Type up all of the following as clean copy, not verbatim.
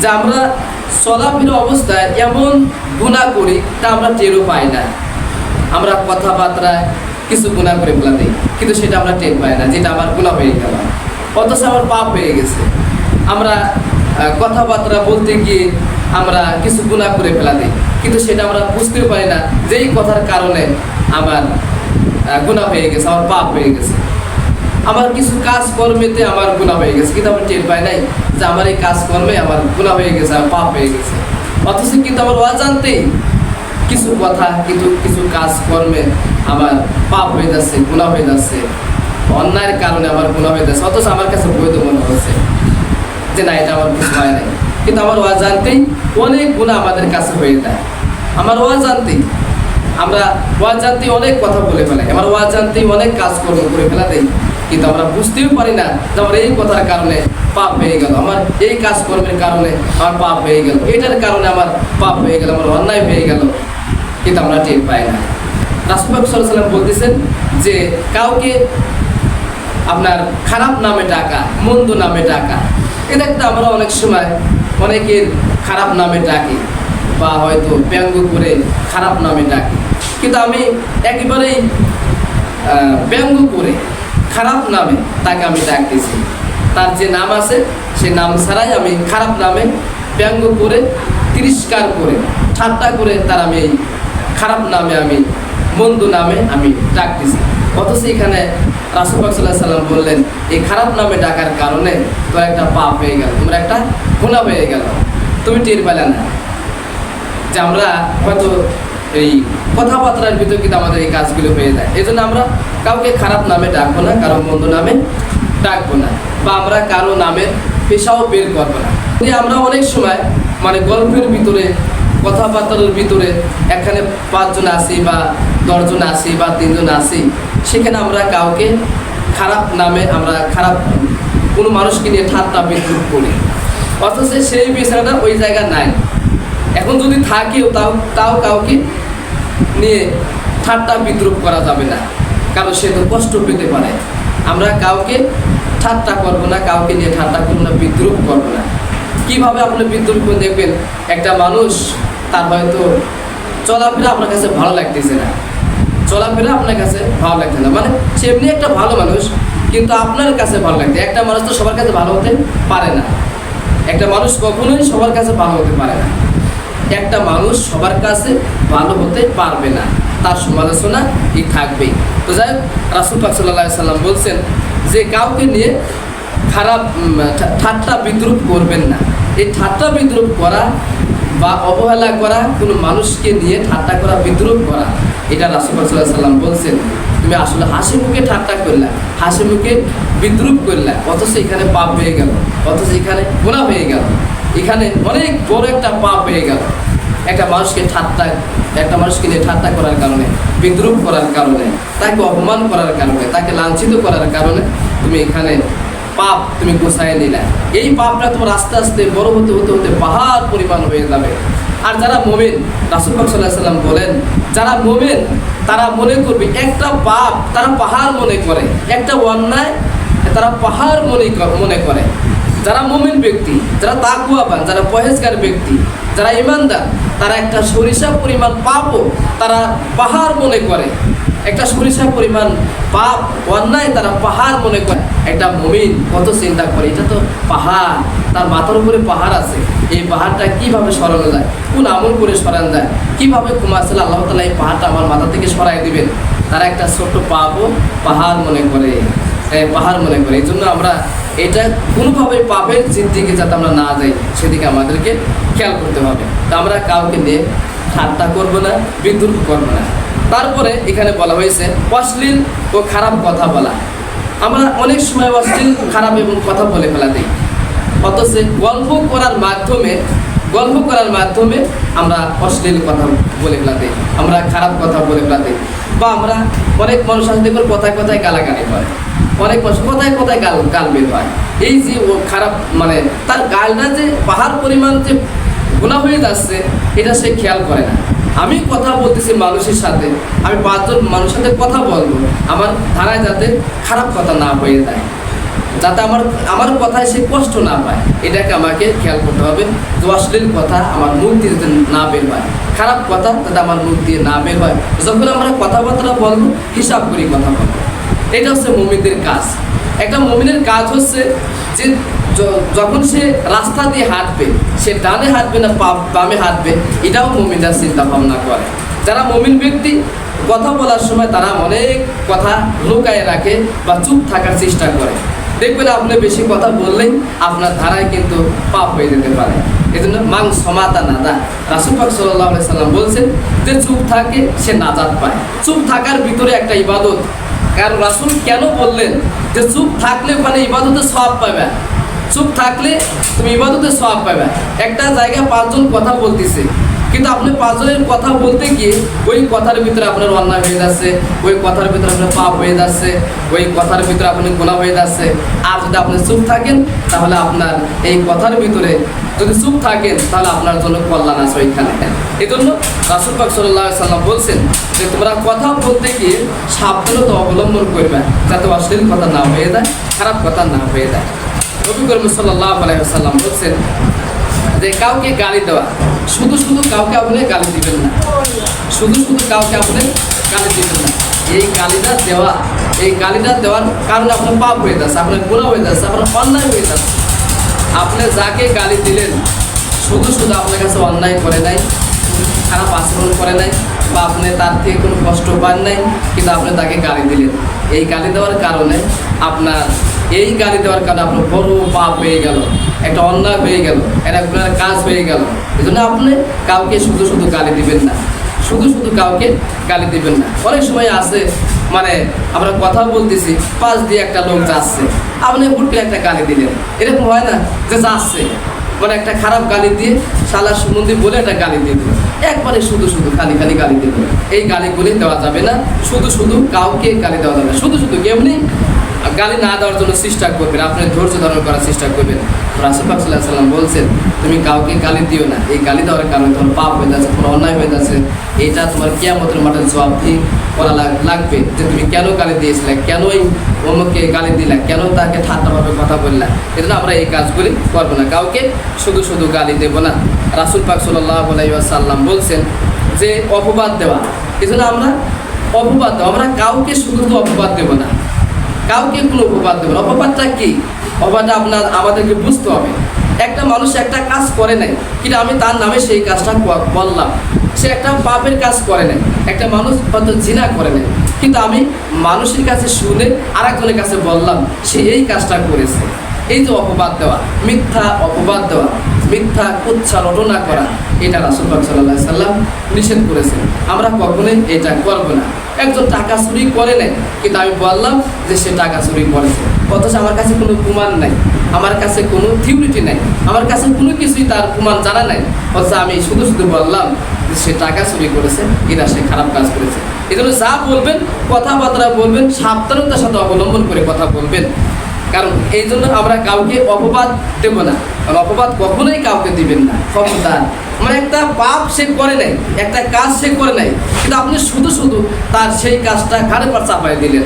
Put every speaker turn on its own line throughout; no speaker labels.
যে আমরা চলাফেরা অবস্থায় এমন গুনাহ করি তা আমরা টেরও পাই না। আমরা কথাবার্তায় কিছু গুনাহ করে ফেলা দিই, কিন্তু সেটা আমরা টের পাই না, যেটা আমার গুনাহ হয়ে গেল, অথচ আমার পাপ হয়ে গেছে। আমরা কথাবার্তা বলতে গিয়ে আমরা কিছু গুনাহ করে ফেলা দিই, কিন্তু সেটা আমরা বুঝতেও পারি না যে এই কথার কারণে আমার গুনাহ হয়ে গেছে, আমার পাপ হয়ে গেছে। আমার কিছু কাজকর্মেতে আমার গুনাহ হয়ে গেছে, কিন্তু আমি টের পাই নাই যে আমার এই কাজকর্মে আমার গুনাহ হয়ে গেছে, আমার পাপ হয়ে গেছে। অথচ কিন্তু আমার অজান্তেই কিছু কথা, কিন্তু কিছু কাজকর্মে আমার পাপ হয়ে যাচ্ছে, গুনাহ হয়ে যাচ্ছে, অন্যায়ের কারণে আমার গুনাহ হয়ে যাচ্ছে, অথচ আমার কাছে বৈধ মনে হচ্ছে যে না, এটা আমার কিছু হয় নাই। কিন্তু আমার অজান্তেই অনেক গুনাহ আমাদের কাছে হয়ে যায়। আমার অজান্তেই আমরা অনেক কথা বলে ফেলাই, আমার অজান্তেই অনেক কাজকর্ম করে ফেলা দেই, কিন্তু আমরা বুঝতেও পারি না যে আমার এই কথার কারণে পাপ হয়ে গেল, আমার এই কাজকর্মের কারণে আমার পাপ হয়ে গেল, এটার কারণে আমার পাপ হয়ে গেল, আমার অন্যায় হয়ে গেল, কিন্তু আমরা টের পাই না। রাসূল পাক সাল্লাল্লাহু আলাইহি ওয়াসাল্লাম বলতেছেন যে কাউকে আপনার খারাপ নামে ডাকা, মন্দ নামে ডাকা, এটা একটা আমরা অনেক সময় অনেকের খারাপ নামে ডাকি বা হয়তো ব্যঙ্গ করে খারাপ নামে ডাকি, কিন্তু আমি একেবারেই ব্যঙ্গ করে খারাপ নামে তাকে আমি ডাকতেছি। তার যে নাম আছে সে নাম ছাড়াই আমি খারাপ নামে ব্যঙ্গ করে, তিরস্কার করে, ঠাট্টা করে তার আমি এই খারাপ নামে, আমি মন্দ নামে আমি ডাকতেছি। অথচ এখানে রাসূল পাক সাল্লাল্লাহু আলাইহি ওয়াসাল্লাম বললেন এই খারাপ নামে ডাকার কারণে তোর একটা পাপ হয়ে গেল, তোমার একটা গুনাহ হয়ে গেল, তুমি টের পেলে না। যে আমরা হয়তো এই কথাবার্তার ভিতরে কিন্তু আমাদের এই কাজগুলো হয়ে যায়। এই জন্য আমরা কাউকে খারাপ নামে ডাকবো না, কারো মন্দ নামে ডাকবো না, বা আমরা কারো নামের পেশাও বের করবো না। আমরা অনেক সময় মানে গল্পের ভিতরে, কথাবার্তার ভিতরে এখানে 5 জন আসি বা 10 জন আসি বা 3 জন আসি, সেখানে আমরা কাউকে খারাপ নামে, আমরা খারাপ কোনো মানুষকে নিয়ে ঠাট্টা বিদ্রুপ করি, অথচ সেই বিষয়টা ওই জায়গা নাই। এখন যদি থাকেও তাও কাউকে নিয়ে ঠাট্টা বিদ্রুপ করা যাবে না, কারণ সে তো কষ্ট পেতে পারে। আমরা কাউকে ঠাট্টা করবো না, কাউকে নিয়ে ঠাট্টা করবো না, বিদ্রুপ করবো না। কীভাবে আপনি বিদ্রুপ করে দেখবেন? একটা মানুষ তার হয়তো চলাফেরা আপনার কাছে ভালো লাগতেছে না, চলাফেরা আপনার কাছে ভালো লাগছে না, মানে সে এমনি একটা ভালো মানুষ, কিন্তু আপনার কাছে ভালো লাগছে। একটা মানুষ তো সবার কাছে ভালো হতে পারে না, একটা মানুষ কখনোই সবার কাছে ভালো হতে পারে না, একটা মানুষ সবার কাছে ভালো হতে পারবে না, তার সমালোচনা থাকবেই। তো যাই হোক, রাসূল পাক সাল্লাল্লাহু আলাইহি ওয়াসাল্লাম বলছেন যে কাউকে নিয়ে খারাপ ঠাট্টা বিদ্রুপ করবেন না। এই ঠাট্টা বিদ্রুপ করা বা অবহেলা করা, কোনো মানুষকে নিয়ে ঠাট্টা করা, বিদ্রুপ করা, এটা রাসূল পাক সাল্লাল্লাহু আলাইহি ওয়াসাল্লাম বলছেন তুমি আসলে হাসি মুখে ঠাট্টা করলা, হাসি মুখে বিদ্রুপ করলা, অথচ এখানে পাপ হয়ে গেল, অথচ এখানে গুনাহ হয়ে গেল, এখানে অনেক বড় একটা পাপ হয়ে গেল। একটা মানুষকে নিয়ে ঠাট্টা করার কারণে, বিদ্রুপ করার কারণে, তাকে অপমান করার কারণে, তাকে লাঞ্ছিত করার কারণে তুমি এখানে পাপ তুমি গোছায় নিলে। এই পাপটা তোমার আস্তে আস্তে বড় হতে হতে হতে পাহাড় পরিমাণ হয়ে যাবে। আর যারা মুমিন, রাসূল পাক সাল্লাল্লাহু আলাইহি ওয়াসাল্লাম বলেন যারা মুমিন তারা মনে করবে একটা পাপ তারা পাহাড় মনে করে, একটা অন্যায় তারা পাহাড় মনে করে। যারা মুমিন ব্যক্তি, যারা তাকওয়াবান, যারা পরহেজগার ব্যক্তি, যারা ঈমানদার, তারা একটা সরিষা পরিমাণ পাপও তারা পাহাড় মনে করে, একটা সরিষা পরিমাণ পাপ অন্যায় তারা পাহাড় মনে করে। একটা মুমিন কত চিন্তা করে, এটা তো পাহাড়, তার মাথার উপরে পাহাড় আছে, এই পাহাড়টা কীভাবে সরানো যায়, কোন আমল করে সরানো যায়, কীভাবে কুমারসাল আল্লাহ তাআলা এই পাহাড়টা আমার মাথা থেকে সরাই দিবেন। তারা একটা ছোট্ট পাপও পাহাড় মনে করে, পাহাড় মনে করে। এই জন্য আমরা এটা কোনোভাবে পাপের দিকে যাতে আমরা না যাই, সেদিকে আমাদেরকে খেয়াল করতে হবে। তো আমরা কাউকে নিয়ে ঠাট্টা করবো না, বিদ্রুপ করবো না। তারপরে এখানে বলা হয়েছে অশ্লীল ও খারাপ কথা বলা। আমরা অনেক সময় অশ্লীল, খারাপ এবং কথা বলে ফেলা দিই, অথচ গল্প করার মাধ্যমে আমরা অশ্লীল কথা বলে ফেলা দিই, আমরা খারাপ কথা বলে ফেলা দিই। বা আমরা অনেক মানুষ আসতে করে কথায় কথায় গালাগালি করে, অনেক মানুষ কথায় কথায় গাল বের হয়। এই যে ও খারাপ, মানে তার গালটা যে পাহাড় পরিমাণ যে গুনাহ হয়ে যাচ্ছে, এটা সে খেয়াল করে না। আমি কথা বলতেছি মানুষের সাথে, আমি 5 জন মানুষের সাথে কথা বলবো, আমার ধারায় যাতে খারাপ কথা না হয়ে যায়, যাতে আমার আমার কথায় সে কষ্ট না পায়, এটাকে আমাকে খেয়াল করতে হবে। যে অশ্লীল কথা আমার মুখ দিয়ে যাতে না বের হয়, খারাপ কথা যাতে আমার মুখ দিয়ে না বের হয়। যখন আমরা কথাবার্তা বলবো হিসাব করি কথা বলবো, এটা হচ্ছে মুমিনদের কাজ। একটা মুমিনের কাজ হচ্ছে যে যখন সে রাস্তা দিয়ে হাঁটবে, সে ডানে হাঁটবে না বামে হাঁটবে, এটাও মুমিনরা চিন্তা ভাবনা করে। যারা মুমিন ব্যক্তি কথা বলার সময় তারা অনেক কথা লুকায় রাখে বা চুপ থাকার চেষ্টা করে। দেখবেন আপনি বেশি কথা বললেই আপনার ধারায় কিন্তু পাপ হয়ে যেতে পারে। এই জন্য মাং সমাতা নাদা, রাসূল পাক সাল্লাল্লাহু আলাইহি সাল্লাম বলছেন যে চুপ থাকে সে নাজাত পায়। চুপ থাকার ভিতরে একটা ইবাদত। কারণ রাসূল কেন বললেন যে চুপ থাকলে ওখানে ইবাদতের সওয়াব পাবে, চুপ থাকলে তুমি ইবাদতের সওয়াব পাবে। একটা জায়গায় 5 জন কথা বলতেছে, কিন্তু আপনি 5 জনের কথা বলতে গিয়ে ওই কথার ভিতরে আপনার অন্যায় হয়ে যাচ্ছে, ওই কথার ভিতরে আপনার পাপ হয়ে যাচ্ছে, ওই কথার ভিতরে আপনি গুনাহ হয়ে যাচ্ছে। আর যদি আপনি চুপ থাকেন তাহলে আপনার এই কথার ভিতরে যদি চুপ থাকেন তাহলে আপনার জন্য কল্যাণ আছে ওইখানে। এই জন্য রাসূল পাক সাল্লাল্লাহু আলাইহি সাল্লাম বলছেন যে তোমরা কথা বলতে গিয়ে সাবধানতা অবলম্বন করবে, যাতে অশ্লীল কথা না হয়ে যায়, খারাপ কথা না হয়ে যায়। নবী করিম সাল্লাল্লাহু আলাইহি ওয়াসাল্লাম বলছেন যে কাউকে গালি দেওয়া, শুধু শুধু কাউকে আপনি গালি দিবেন না, শুধু শুধু কাউকে আপনি গালি দিবেন না। এই গালিটা দেওয়ার কারণে আপনার পাপ হয়ে যাচ্ছে, আপনার গুনাহ হয়ে যাচ্ছে, আপনার অন্যায় হয়ে যাচ্ছে। আপনি যাকে গালি দিলেন শুধু শুধু আপনার কাছে অন্যায় করে নাই, খারাপ আচরণ করে নাই, বা আপনি তার থেকে কোনো কষ্ট পান নাই, কিন্তু আপনি তাকে গালি দিলেন। এই গালি দেওয়ার কারণে আপনার বড় পাপ হয়ে গেল, একটা অন্যায় হয়ে গেল, একটা গুনার কাজ হয়ে গেল। এই জন্য আপনি কাউকে শুধু শুধু গালি দিবেন না, শুধু শুধু কাউকে গালি দিবেন না। অনেক সময় আছে মানে আমরা কথা বলতেছি, পাশ দিয়ে একটা লোক যাচ্ছে, আপনি হুট করে একটা গালি দিলেন। এরকম হয় না যে যাচ্ছে মানে একটা খারাপ গালি দিয়ে শালা সুমন্দি বলে একটা গালি দিয়ে দিল, একবারে শুধু শুধু খালি খালি গালি দিয়ে দিল। এই গালিগুলি দেওয়া যাবে না, শুধু শুধু কাউকে গালি দেওয়া যাবে না। শুধু শুধু কেমনি গালি না দেওয়ার জন্য চেষ্টা করবেন, আপনি ধৈর্য ধারণ করার চেষ্টা করবেন। রাসূল পাক সাল্লাল্লাহু আলাইহি ওয়াসাল্লাম বলছেন তুমি কাউকে গালি দিও না, এই গালি দেওয়ার কারণে তোমার পাপ হয়ে যাচ্ছে, তোমার অন্যায় হয়ে যাচ্ছে। এইটা তোমার কিয়ামতের মাঠে জবাবদিহি করা লাগবে যে তুমি কেন গালি দিয়েছিলে, কেন এই অমুককে গালি দিলা, কেন তাকে ঠাট্টাভাবে কথা বললা। এজন্য আমরা এই কাজগুলি করবো না, কাউকে শুধু শুধু গালি দেবো না। রাসূল পাক সাল্লাল্লাহু আলাইহি ওয়াসাল্লাম বলছেন যে অপবাদ দেওয়া, এজন্য আমরা অপবাদ দেবো, আমরা কাউকে শুধু তো অপবাদ দেবো না, কাউকে কোনো অপবাদ দেবেন। অপবাদটা কি? অপবাদটা আমাদেরকে বুঝতে হবে। একটা মানুষ একটা কাজ করে নাই, কিন্তু আমি তার নামে সেই কাজটা বললাম, সে একটা পাপের কাজ করে নাই। একটা মানুষ হয়তো জিনা করে নাই, কিন্তু আমি মানুষের কাছে শুনে আরেকজনের কাছে বললাম সে এই কাজটা করেছে। এই যে অপবাদ দেওয়া, মিথ্যা অপবাদ দেওয়া, মিথ্যা কুচ্ছা রটনা করা, এটা রাসূল পাক সাল্লাল্লাহু আলাইহি সাল্লাম নিষেধ করেছেন। আমরা কখনোই এটা করব না। একজন টাকা চুরি করে নেয়, কিন্তু আমি বললাম যে সে টাকা চুরি করেছে, অথচ আমার কাছে কোনো প্রমাণ নাই, আমার কাছে কোনো থিওরিটি নাই, আমার কাছে কোনো কিছুই তার প্রমাণ জানা নাই, অথচ আমি শুধু শুধু বললাম যে সে টাকা চুরি করেছে, এটা সে খারাপ কাজ করেছে। এই জন্য যা বলবেন, কথাবার্তা বলবেন, সাবধানতার সাথে অবলম্বন করে কথা বলবেন। কারণ এই জন্য আমরা কাউকে অপবাদ দেব না, কারণ অপবাদ কখনোই কাউকে দিবেন না। খবরদার, মানে একটা পাপ সে করে নাই, একটা কাজ সে করে নাই, কিন্তু আপনি শুধু শুধু তার সেই কাজটা ঘাড়ে পর চাপাই দিলেন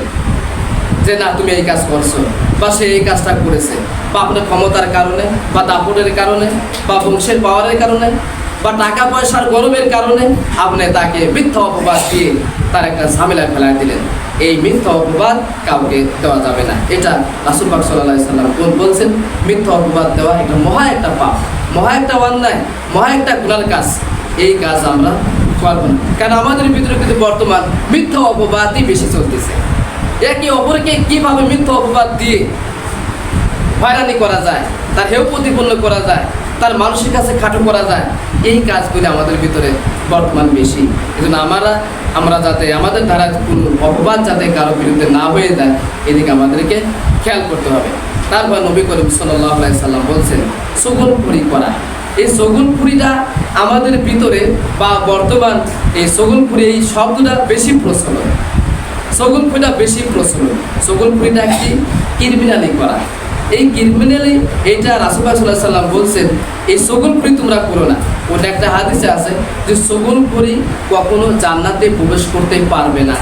যে না তুমি এই কাজ করছো, বা সে এই কাজটা করেছে, বা আপনার ক্ষমতার কারণে, বা দাপটের কারণে, বা বংশের পাওয়ারের কারণে, বা টাকা পয়সার গরমের কারণে আপনি তাকে মিথ্যা অপবাদ দিয়ে তার একটা ঝামেলায় ফেলাই দিলেন। এই মিথ্যা অপবাদ কাউকে দেওয়া যাবে না। এটা রাসূল পাক সাল্লাল্লাহু আলাইহি সাল্লাম বলছেন, মিথ্যা অপবাদ দেওয়া এটা মহা একটা পাপ, মহা একটা অন্যায়, মহা একটা গুনার কাজ। এই কাজ আমরা করব না, কারণ আমাদের ভিতরে কিন্তু বর্তমান মিথ্যা অপবাদই বেশি চলতেছে। একে অপরকে কীভাবে মিথ্যা অপবাদ দিয়ে হয়রানি করা যায়, তার হেয় প্রতিপন্ন করা যায়, তার মানুষের কাছে খাটো করা যায়, এই কাজগুলি আমাদের ভিতরে বর্তমান বেশি। এই জন্য আমরা যাতে আমাদের দ্বারা কোনো অপবাদ যাতে কারো বিরুদ্ধে না হয়ে যায়, এদিকে আমাদেরকে খেয়াল করতে হবে। তারপর নবী করিম সাল্লাল্লাহু আলাইহি সাল্লাম বলছেন চগলখড়ি করা। এই চগলখড়িটা আমাদের ভিতরে বা বর্তমান এই চগলখড়ি, এই শব্দটা বেশি প্রচলন, চগলখড়িটা বেশি প্রচলন। চগলখড়িটা কি? ক্রিমিনালি করা। এই ক্রিমিনালি এইটা রাসূল সাল্লাল্লাহু আলাইহি সাল্লাম বলছেন এই চগলখড়ি তোমরা করো না। ওটা একটা হাদিসে আছে যে চগলখড়ি কখনো জান্নাতে প্রবেশ করতে পারবে না।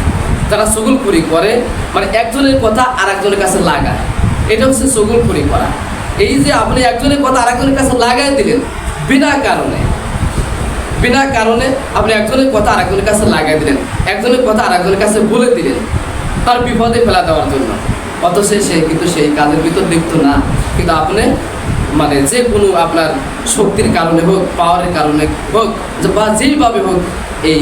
যারা চগলখড়ি করে মানে একজনের কথা আর একজনের কাছে লাগায়, এটা হচ্ছে চগলখড়ি করা। এই যে আপনি একজনের কথা আরেকজনের কাছে লাগাই দিলেন বিনা কারণে, বিনা কারণে আপনি একজনের কথা আরেকজনের কাছে লাগাই দিলেন, একজনের কথা আরেকজনের কাছে বলে দিলেন তার বিপদে ফেলা দেওয়ার জন্য, অথচ সে কিন্তু সেই কাজের ভিতর লিপ্ত না, কিন্তু আপনি মানে যে কোনো আপনার শক্তির কারণে হোক, পাওয়ারের কারণে হোক, বা যেইভাবে হোক, এই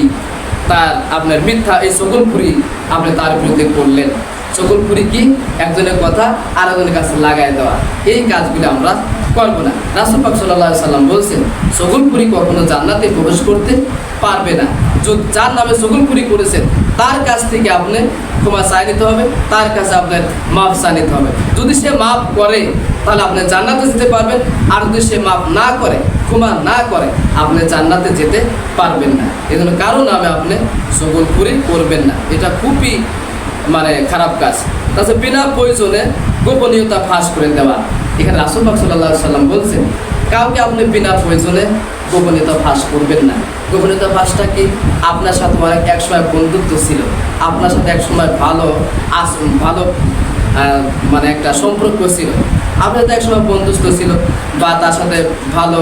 তার আপনার মিথ্যা এই চগলখড়ি আপনি তার বিরুদ্ধে করলেন। চগলখড়ি কি? একজনের কথা আরেকজনের কাছে লাগাই দেওয়া। এই কাজগুলো আমরা করবো না। রাসূল পাক সাল্লাল্লাহু আলাইহি সাল্লাম বলছেন চগলখড়ি কখনো জান্নাতে প্রবেশ করতে পারবে না। যার নামে চগলখড়ি করেছেন তার কাছ থেকে আপনি ক্ষমা চাই নিতে হবে, তার কাছে আপনার মাফ চাই নিতে হবে। যদি সে মাফ করে তাহলে আপনি জান্নাতে যেতে পারবেন, আর যদি সে মাফ না করে, ক্ষমা না করে, আপনি জান্নাতে যেতে পারবেন না। এই জন্য কারো নামে আপনি চগলখড়ি করবেন না, এটা খুবই মানে খারাপ কাজ। তাছাড়া বিনা প্রয়োজনে গোপনীয়তা ফাঁস করে দেওয়া, এখানে রাসূল পাক সাল্লাল্লাহু আলাইহি সাল্লাম বলছেন কাউকে আপনি বিনা প্রয়োজনে গোপনীয়তা ফাঁস করবেন না। গোপনীয়তা ফাঁসটা কি? আপনার সাথে অনেক একসময় বন্ধুত্ব ছিল, আপনার সাথে একসময় ভালো মানে একটা সম্পর্ক ছিল, আপনার সাথে একসময় বন্ধুত্ব ছিল বা তার সাথে ভালো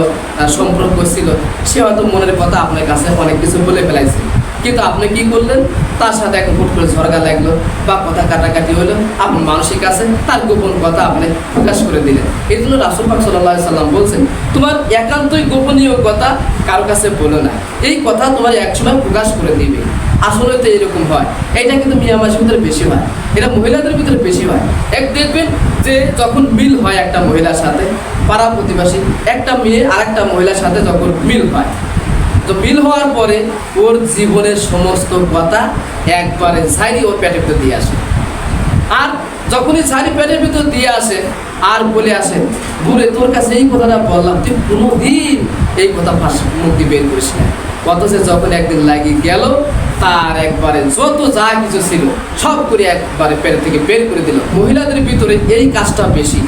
সম্পর্ক ছিল, সে হয়তো মনের কথা আপনার কাছে অনেক কিছু বলে ফেলাইছে, কিন্তু আপনি কি করলেন? তার সাথে এখন হুট করে ঝগড়া লাগলো বা কথা কাটাকাটি হলো, আপনি মানুষের কাছে তার গোপন কথা আপনি প্রকাশ করে দিলেন। এই জন্য রাসূল পাক সাল্লাল্লাহু আলাইহি সাল্লাম বলছেন তোমার একান্তই গোপনীয় কথা কারো কাছে বলো না, এই কথা তোমার একসময় প্রকাশ করে দিবে। আসলে তো এরকম হয়, এটা কিন্তু মিয়া মাসের ভিতরে বেশি হয়, এটা মহিলাদের ভিতরে বেশি হয়। দেখবেন যে যখন মিল হয় একটা মহিলার সাথে, পাড়া প্রতিবেশী একটা মেয়ে আরেকটা মহিলার সাথে যখন মিল হয়, তো মিল হওয়ার পরে ওর জীবনের সমস্ত কথা একবারে ছাইরি ওর পেটের ভিতর দিয়ে আসে, আর যখনই ছাইরি পেটের ভিতর দিয়ে আসে আর বলে আসে বুড়ে তোর কাছে এই কথাটা বললাম, তুই কোনোদিন এই কথা মুক্তি বের করিস না। অথচ যখন একদিন লাগিয়ে গেল তার একবারে যত যা কিছু ছিল সব করে একবারে পেট থেকে বের করে দিল। মহিলাদের ভিতরে এই কাজটা বেশি,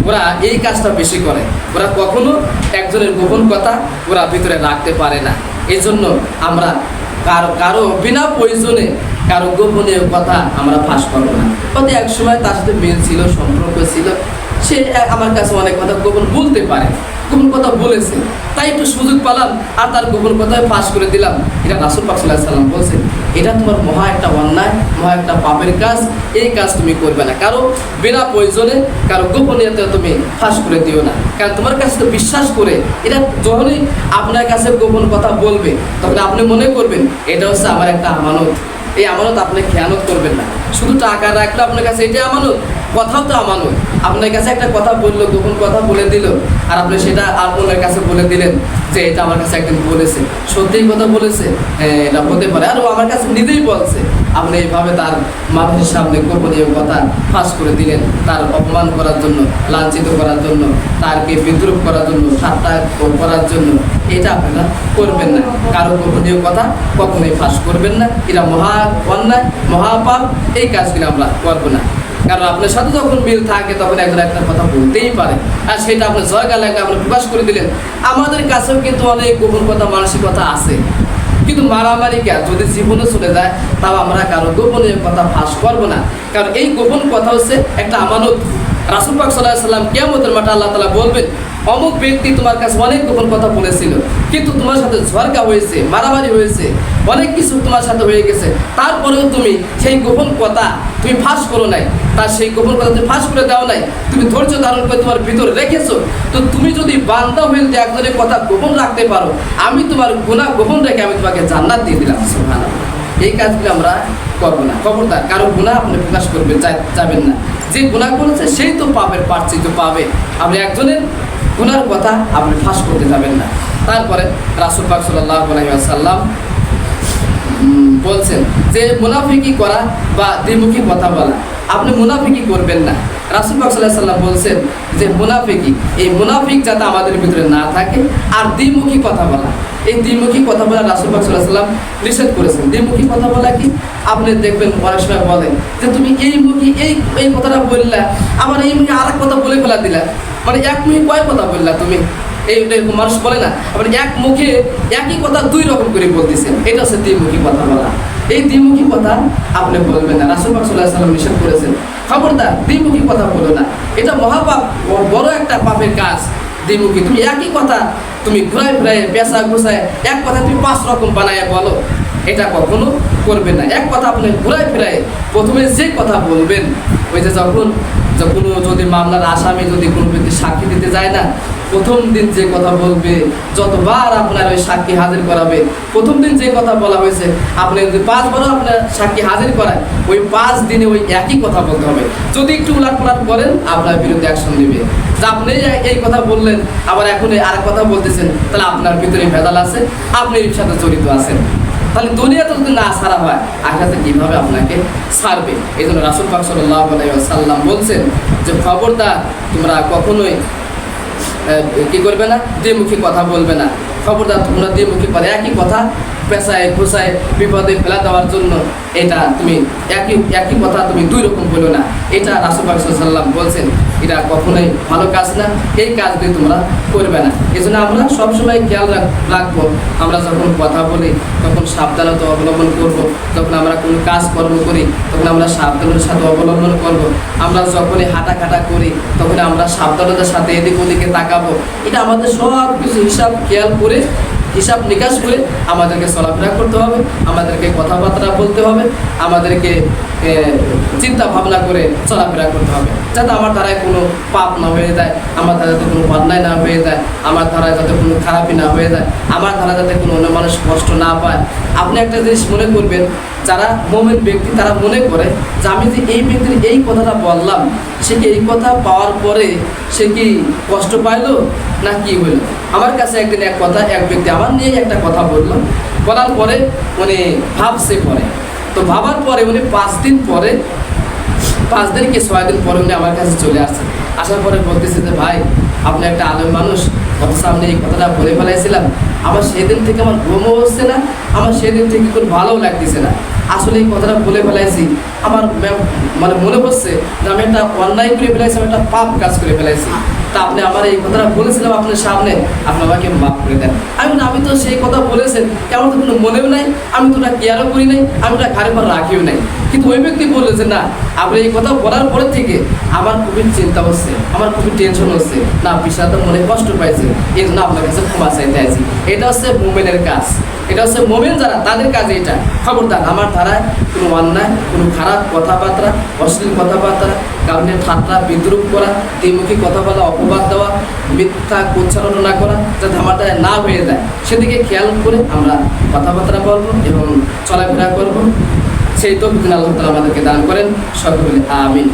ওরা এই কাজটা বেশি করে, ওরা কখনো একজনের গোপন কথা ওরা ভিতরে রাখতে পারে না। এই জন্য আমরা কারো বিনা প্রয়োজনে কারো গোপনীয় কথা আমরা ফাঁস করবো না। হয়তো এক সময় তার সাথে মিল ছিল, সম্পর্ক ছিল, সে আমার কাছে অনেক কথা গোপন বলতে পারে, গোপন কথা বলেছে, তাই একটু সুযোগ পেলাম আর তার গোপন কথায় ফাঁস করে দিলাম। এটা রাসূল পাক সাল্লাল্লাহু আলাইহি সাল্লাম বলছেন এটা তোমার মহা একটা অন্যায়, মহা একটা পাপের কাজ, এই কাজ তুমি করবে না। কারো বিনা প্রয়োজনে কারো গোপনীয়তা তুমি ফাঁস করে দিও না, কারণ তোমার কাছে তো বিশ্বাস করে এটা যখনই আপনার কাছে গোপন কথা বলবে তখন আপনি মনে করবেন এটা হচ্ছে আমার একটা আমানত, এই আমানত আপনি খেয়ানত করবেন না। শুধু টাকা রাখলে আপনার কাছে এটা আমানত, কথাও তো আমানত। আপনার কাছে একটা কথা বললো, গোপন কথা বলে দিল, আর আপনি সেটা আপনার কাছে বলে দিলেন যে এটা আমার কাছে একদিন বলেছে, সত্যিই কথা বলেছে, এটা হতে পারে, আর ও আমার কাছে নিজেই বলছে। আপনি এইভাবে তার মানুষের সামনে গোপনীয় কথা ফাঁস করে দিলেন, তার অপমান করার জন্য, লাঞ্ছিত করার জন্য, তারকে বিদ্রুপ করার জন্য, ঠাট্টা করার জন্য। এটা আপনারা করবেন না, কারো গোপনীয় কথা কখনোই ফাঁস করবেন না, এটা মহা অন্যায়, মহাপাপ। এই কাজগুলো আমরা করবো না, কারণ আপনার সাথে যখন মিল থাকে তখন একজন একটা কথা বলতেই পারে, আর সেটা আপনার ঝগড়া লাগে আপনি প্রকাশ করে দিলেন। আমাদের কাছেও কিন্তু অনেক গোপন কথা, মানসিকতা আছে, কিন্তু মারামারি কে যদি জীবনে চলে যায় তাও আমরা কারো গোপনীয় কথা ফাঁস করবো না, কারণ এই গোপন কথা হচ্ছে একটা আমানত। রাসূল পাক সাল্লাল্লাহু আলাইহি সাল্লাম কিয়ামতের মাঠে আল্লাহ তাআলা বলবেন অমুক ব্যক্তি তোমার কাছে অনেক গোপন কথা বলেছিল, কিন্তু তোমার সাথে ঝগড়া হয়েছে, মারামারি হয়েছে, অনেক কিছু তোমার সাথে হয়ে গেছে, তারপরেও তুমি সেই গোপন কথা তুমি ফাঁস করো নাই, তার সেই গোপন কথা তুমি ফাঁস করে দাও নাই, তুমি ধৈর্য ধারণ করে তোমার ভিতরে রেখেছো। তো তুমি যদি বান্দা হয়ে যদি একজনের কথা গোপন রাখতে পারো, আমি তোমার গুনাহ গোপন রেখে আমি তোমাকে জান্নাত দিয়ে দিলাম। সুবহানাল্লাহ। এই কাজগুলো আমরা করবো না। খবরদার কারো গুনাহ আপনি প্রকাশ করবেন যাবেন না, যে গুনাহ করেছে সেই তো পাবের প্রায়শ্চিত্ত পাবে, আপনি একজনের গুনার কথা আপনি ফাঁস করতে যাবেন না। তারপরে রাসূল পাক সাল্লাল্লাহু আলাইহি ওয়াসাল্লাম বলছেন যে মুনাফিকি করা বা দ্বিমুখী কথা বলা, আপনি মুনাফিকি করবেন না। রাসূল পাক সাল্লাল্লাহু আলাইহি ওয়াসাল্লাম বলছেন যে মুনাফিকি, এই মুনাফিক যাতে আমাদের ভিতরে না থাকে। আর দ্বিমুখী কথা বলা, এই দ্বিমুখী কথা বলা রাসূল পাক সাল্লাল্লাহু আলাইহি ওয়াসাল্লাম নিষেধ করেছেন। দ্বিমুখী কথা বলা কি? আপনি দেখবেন অনেক সময় বলেন যে তুমি এই মুখী এই কথাটা বললা, আবার এই মুখে আরেক কথা বলে ফেলা দিলা, মানে এক মুখে কয় কথা বললা তুমি, এই মানুষ বলে না, আবার এক মুখে একই কথা দুই রকম করে বলতেছেন, এটা হচ্ছে দ্বিমুখী কথা বলা। এই দ্বিমুখী কথা আপনি বলবেন না, রাসূল পাক সাল্লাল্লাহু আলাইহি ওয়াসাল্লাম নিষেধ করেছেন। খবরদার দ্বিমুখী কথা বলো না, এটা মহাপাপ, বড় একটা পাপের কাজ। দ্বিমুখী, তুমি একই কথা তুমি ঘুরায় ফিরায় পেশা ঘুষায় এক কথা তুমি 5 রকম বানায় বলো, এটা কখনো করবেন না। এক কথা আপনি ঘুরায় ফিরায় প্রথমে যে কথা বলবেন, ওই যে যখন কোনো যদি মামলার আসামি যদি কোনো ব্যক্তি সাক্ষী দিতে যায় না, প্রথম দিন যে কথা বলবে, যতবার আপনার ওই সাক্ষী হাজির করাবে, প্রথম দিন যে কথা বলা হয়েছে আপনি যদি 5 বারও আপনার সাক্ষী হাজির করায়, ওই 5 দিনে ওই একই কথা বলতে হবে। যদি একটু উলাটপালাট করেন আপনার বিরুদ্ধে অ্যাকশন নেবে, যে আপনি এই কথা বললেন আবার এখন আর কথা বলতেছেন, তাহলে আপনার ভিতরে ভেজাল আছে, আপনি এর সাথে জড়িত আছেন। তাহলে দুনিয়াতে যদি না ছাড়া হয়, আখিরাতে কিভাবে আপনাকে ছাড়বে? এই জন্য রাসূল পাক সাল্লাল্লাহু আলাইহি ওয়াসাল্লাম বলছেন যে খবরদার তোমরা কখনোই কি করবে না, দ্বিমুখী কথা বলবে না। খবরদার তোমরা দ্বিমুখী কথা, একই কথা পেশায় ঘুষায় বিপদে ফেলা দেওয়ার জন্য এটা তুমি একই কথা তুমি 2 রকম বলো না, এটা রাসূল পাক সাল্লাল্লাহু আলাইহি ওয়াসাল্লাম বলছেন, এটা কখনোই ভালো কাজ না, এই কাজগুলি তোমরা করবে না। এই জন্য আমরা সবসময় খেয়াল রাখবো, আমরা যখন কথা বলি তখন সাবধানতা অবলম্বন করব, যখন আমরা কোনো কাজ কর্ম করি তখন আমরা সাবধানতার সাথে অবলম্বন করব, আমরা যখনই হাঁটাকাটা করি তখন আমরা সাবধানতার সাথে এদিক ওদিকে তাকাবো। এটা আমাদের সব কিছু হিসাব খেয়াল করে, হিসাব নিকাশ করে আমাদেরকে চলাফেরা করতে হবে, আমাদেরকে কথাবার্তা বলতে হবে, আমাদেরকে চিন্তা ভাবনা করে চলাফেরা করতে হবে, যাতে আমার দ্বারায় কোনো পাপ না হয়ে যায়, আমার দ্বারা যাতে কোনো অন্যায় না হয়ে যায়, আমার দ্বারা যাতে কোনো খারাপই না হয়ে যায়, আমার দ্বারা যাতে কোনো অন্য মানুষ কষ্ট না পায়। আপনি একটা জিনিস মনে করবেন, যারা মুমিন ব্যক্তি তারা মনে করে যে আমি যে এই ব্যক্তির এই কথাটা বললাম, সে কি এই কথা পাওয়ার পরে সে কি কষ্ট পাইলো না কি হইলো? আমার কাছে একদিন এক ব্যক্তি আমার নিয়ে একটা কথা বললো, বলার পরে উনি ভাবছে পরে, তো ভাবার পরে উনি 5 দিন পরে 5 দিন কি 6 দিন পরে উনি আমার কাছে চলে আসছে। আসার পরে বলতেছে যে ভাই আপনি একটা আলেম মানুষ, অথচ আপনি এই কথাটা বলে ফেলাইছিলাম, আমার সেদিন থেকে আমার ঘুমও হচ্ছে না, আমার সেদিন থেকে কোনো ভালো লাগতেছে না, আসলে এই কথাটা বলে ফেলাইছি, আমার মানে মনে হচ্ছে যে আমি একটা অন্যায় করে ফেলাইছি, আমি একটা পাপ কাজ করে ফেলাইছি, তা আপনি আমার এই কথাটা বলেছিলাম আপনার সামনে, আপনি আমাকে মাফ করে দেন। আমি তো সেই কথা বলেছেন, কেমন তো কোনো মনেও নাই, আমি তো ওটা কেয়ারও করি নাই, আমি ওটা ঘাড়ে পর রাখিও নাই। কিন্তু ওই ব্যক্তি বললো যে না, আপনি এই কথা বলার পরে থেকে আমার খুবই চিন্তা হচ্ছে, আমার খুবই টেনশন হচ্ছে, না বিষয়টা মনে কষ্ট পাইছে, এই জন্য আপনার কাছে ক্ষমা চাইতে আছি। এটা হচ্ছে মুমিনের কাজ, এটা হচ্ছে মুমিন যারা তাদের কাজ এটা। খবরদার আমার ধারায় কোনো অন্যায়, কোনো খারাপ কথাবার্তা, অশ্লীল কথাবার্তা, কারণে ঠাট্টা বিদ্রুপ করা, দ্বিমুখী কথা বলা, অপবাদ দেওয়া, মিথ্যা উচ্চারণ না করা, যাতে আমার দ্বারা না হয়ে যায় সেদিকে খেয়াল করে আমরা কথাবার্তা বলবো এবং চলাফেরা করবো। সেই তৌফিক আল্লাহ তাআলা আমাদেরকে দান করেন, সকলে আমিন।